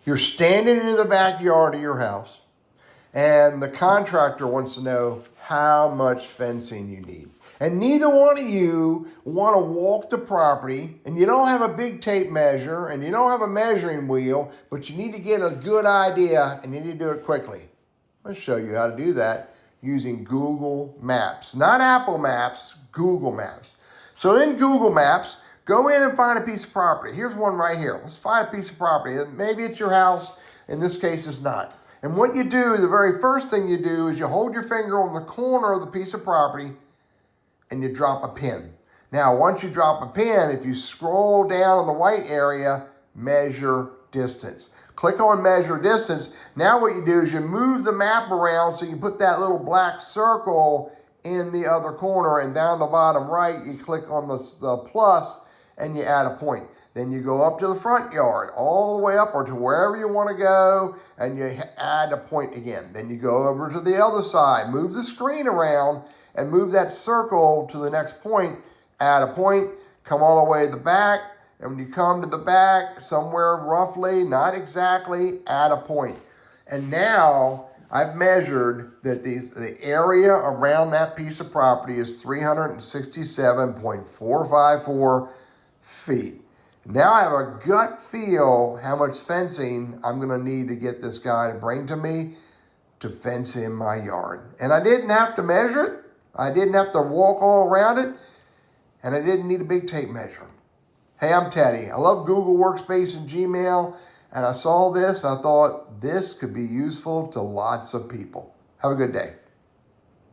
You're standing in the backyard of your house, and the contractor wants to know how much fencing you need. And neither one of you want to walk the property, and you don't have a big tape measure, and you don't have a measuring wheel, but you need to get a good idea, and you need to do it quickly. I'll show you how to do that using Google Maps. Not Apple Maps, Google Maps. So in Google Maps, go in and find a piece of property. Here's one right here. Let's find a piece of property. Maybe it's your house. In this case, it's not. And what you do, the very first thing you do is you hold your finger on the corner of the piece of property and you drop a pin. Now, once you drop a pin, if you scroll down in the white area, measure distance. Click on measure distance. Now what you do is you move the map around so you put that little black circle in the other corner, and down the bottom right, you click on the plus and you add a point. Then you go up to the front yard, all the way up or to wherever you want to go, and you add a point again. Then you go over to the other side, move the screen around, and move that circle to the next point, add a point, come all the way to the back, and when you come to the back, somewhere roughly, not exactly, add a point. And now I've measured that the area around that piece of property is 367.454 feet. Now I have a gut feel how much fencing I'm going to need to get this guy to bring to me to fence in my yard. And I didn't have to measure it. I didn't have to walk all around it. And I didn't need a big tape measure. Hey, I'm Teddy. I love Google Workspace and Gmail. And I saw this. I thought this could be useful to lots of people. Have a good day.